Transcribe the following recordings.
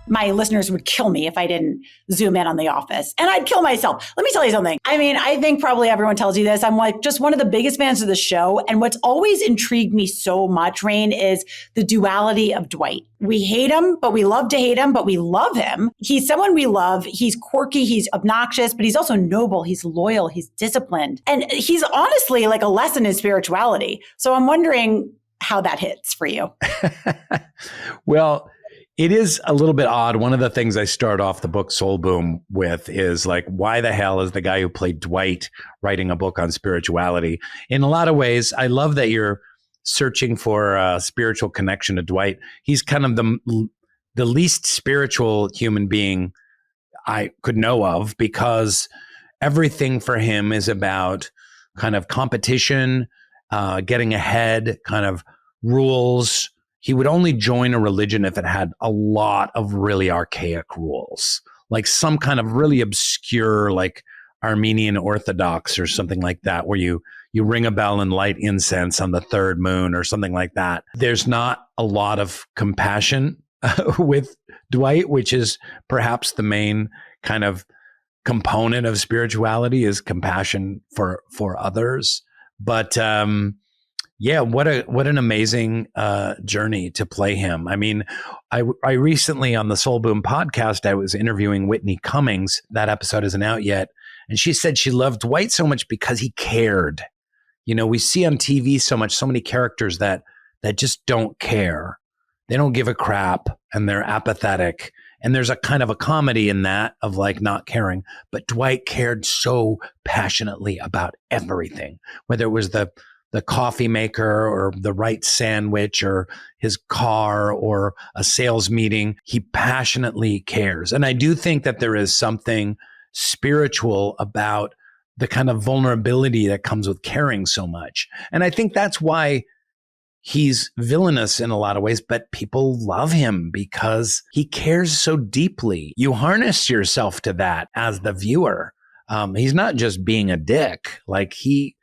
my listeners would kill me if I didn't zoom in on The Office, and I'd kill myself. Let me tell you something. I mean, I think probably everyone tells you this. I'm like just one of the biggest fans of the show. And what's always intrigued me so much, Rainn, is the duality of Dwight. We hate him, but we love to hate him, but we love him. He's someone we love. He's quirky. He's obnoxious, but he's also noble. He's loyal. He's disciplined. And he's honestly like a lesson in spirituality. So I'm wondering how that hits for you. Well, it is a little bit odd. One of the things I start off the book Soul Boom with is like, why the hell is the guy who played Dwight writing a book on spirituality? In a lot of ways, I love that you're searching for a spiritual connection to Dwight. He's kind of the least spiritual human being I could know of, because everything for him is about kind of competition, getting ahead, kind of rules. He would only join a religion if it had a lot of really archaic rules, like some kind of really obscure, like Armenian Orthodox or something like that, where you ring a bell and light incense on the third moon or something like that. There's not a lot of compassion with Dwight, which is perhaps the main kind of component of spirituality, is compassion for others. But yeah, what an amazing journey to play him. I mean, I recently on the Soul Boom podcast, I was interviewing Whitney Cummings. That episode isn't out yet. And she said she loved Dwight so much because he cared. You know, we see on TV so many characters that just don't care. They don't give a crap and they're apathetic. And there's a kind of a comedy in that of like not caring. But Dwight cared so passionately about everything, whether it was the coffee maker or the right sandwich or his car or a sales meeting. He passionately cares. And I do think that there is something spiritual about the kind of vulnerability that comes with caring so much. And I think that's why he's villainous in a lot of ways, but people love him because he cares so deeply. You harness yourself to that as the viewer. He's not just being a dick. Like, he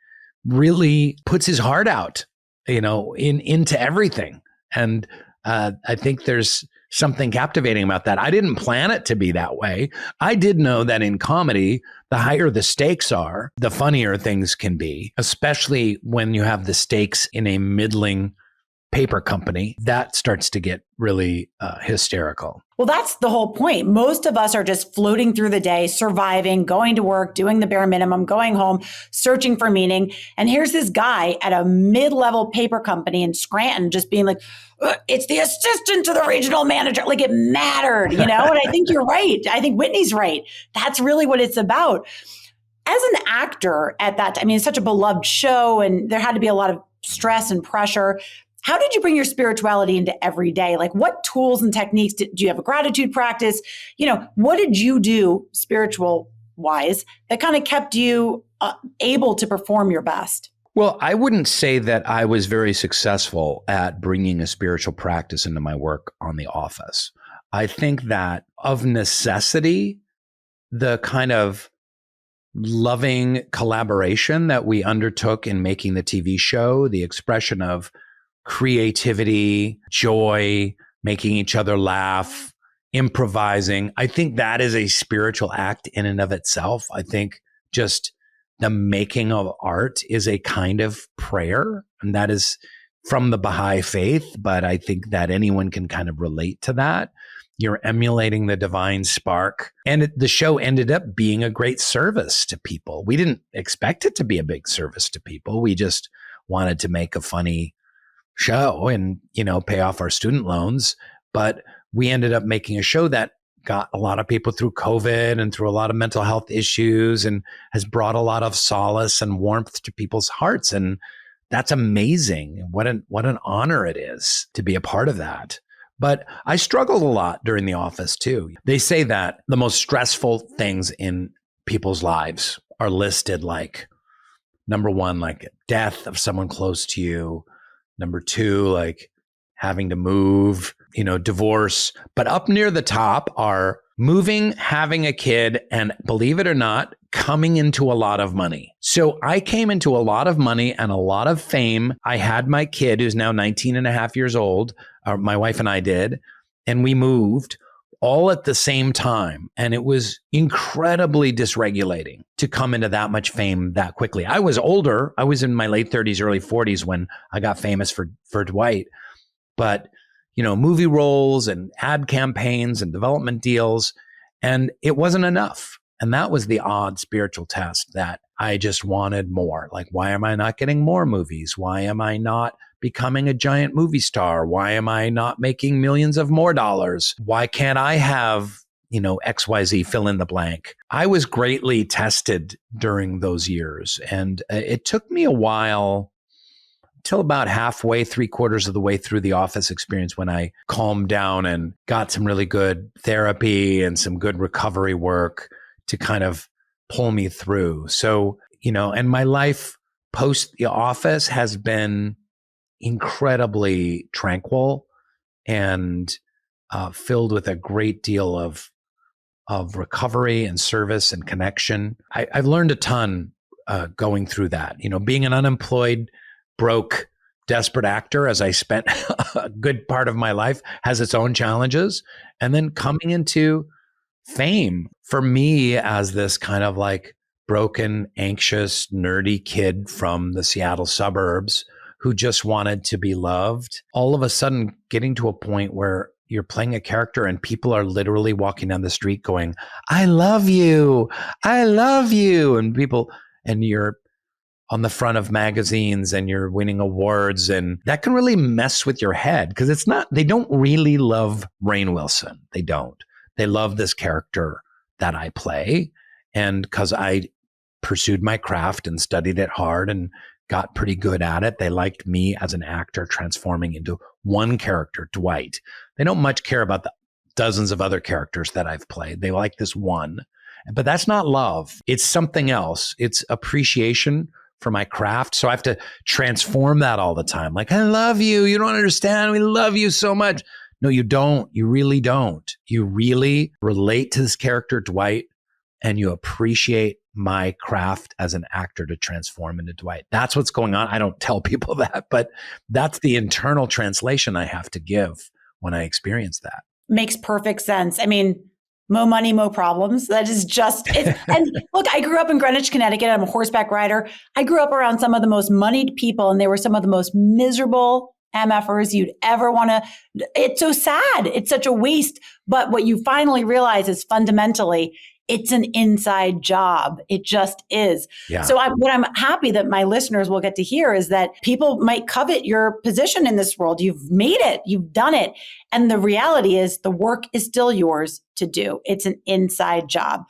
really puts his heart out, you know, into everything. And I think there's something captivating about that. I didn't plan it to be that way. I did know that in comedy, the higher the stakes are, the funnier things can be, especially when you have the stakes in a middling paper company. That starts to get really hysterical. Well, that's the whole point. Most of us are just floating through the day, surviving, going to work, doing the bare minimum, going home, searching for meaning. And here's this guy at a mid-level paper company in Scranton just being like, it's the assistant to the regional manager. Like, it mattered, you know? And I think you're right. I think Whitney's right. That's really what it's about. As an actor at that time, I mean, it's such a beloved show and there had to be a lot of stress and pressure. How did you bring your spirituality into every day? Like, what tools and techniques do you have a gratitude practice? You know, what did you do spiritual wise that kind of kept you able to perform your best? Well, I wouldn't say that I was very successful at bringing a spiritual practice into my work on The Office. I think that of necessity, the kind of loving collaboration that we undertook in making the TV show, the expression of creativity, joy, making each other laugh, improvising. I think that is a spiritual act in and of itself. I think just the making of art is a kind of prayer, and that is from the Baha'i faith, but I think that anyone can kind of relate to that. You're emulating the divine spark. And the show ended up being a great service to people. We didn't expect it to be a big service to people. We just wanted to make a funny show and, you know, pay off our student loans. But we ended up making a show that got a lot of people through COVID and through a lot of mental health issues and has brought a lot of solace and warmth to people's hearts. And that's amazing. What an honor it is to be a part of that. But I struggled a lot during The Office too. They say that the most stressful things in people's lives are listed like, number one, like death of someone close to you. Number two, like having to move, you know, divorce. But up near the top are moving, having a kid, and believe it or not, coming into a lot of money. So I came into a lot of money and a lot of fame. I had my kid who's now 19 and a half years old. My wife and I did, and we moved all at the same time. And it was incredibly dysregulating to come into that much fame that quickly. I was older. I was in my late 30s, early 40s when I got famous for Dwight. But, movie roles and ad campaigns and development deals, and it wasn't enough. And that was the odd spiritual test that I just wanted more. Like, why am I not getting more movies? Why am I not becoming a giant movie star? Why am I not making millions of more dollars? Why can't I have, XYZ, fill in the blank? I was greatly tested during those years. And it took me a while, till about halfway, 3/4 of the way through the office experience, when I calmed down and got some really good therapy and some good recovery work to kind of pull me through. So, and my life post the office has been incredibly tranquil and filled with a great deal of recovery and service and connection. I've learned a ton going through that. Being an unemployed, broke, desperate actor, as I spent a good part of my life, has its own challenges. And then coming into fame for me as this kind of like broken, anxious, nerdy kid from the Seattle suburbs who just wanted to be loved, all of a sudden getting to a point where you're playing a character and people are literally walking down the street going, I love you. I love you. And you're on the front of magazines and you're winning awards, and that can really mess with your head, because they don't really love Rainn Wilson. They don't. They love this character that I play. And because I pursued my craft and studied it hard and got pretty good at it, they liked me as an actor transforming into one character, Dwight. They don't much care about the dozens of other characters that I've played. They like this one. But that's not love. It's something else. It's appreciation for my craft. So I have to transform that all the time. Like, I love you. You don't understand. We love you so much. No, you don't. You really don't. You really relate to this character, Dwight, and you appreciate my craft as an actor to transform into Dwight. That's what's going on. I don't tell people that, but that's the internal translation I have to give when I experience that. Makes perfect sense. I mean, mo money, mo problems. That is just it. And look, I grew up in Greenwich, Connecticut. I'm a horseback rider. I grew up around some of the most moneyed people, and they were some of the most miserable MFers you'd ever want to. It's so sad. It's such a waste. But what you finally realize is fundamentally, it's an inside job. It just is. Yeah. So what I'm happy that my listeners will get to hear is that people might covet your position in this world. You've made it. You've done it. And the reality is the work is still yours to do. It's an inside job.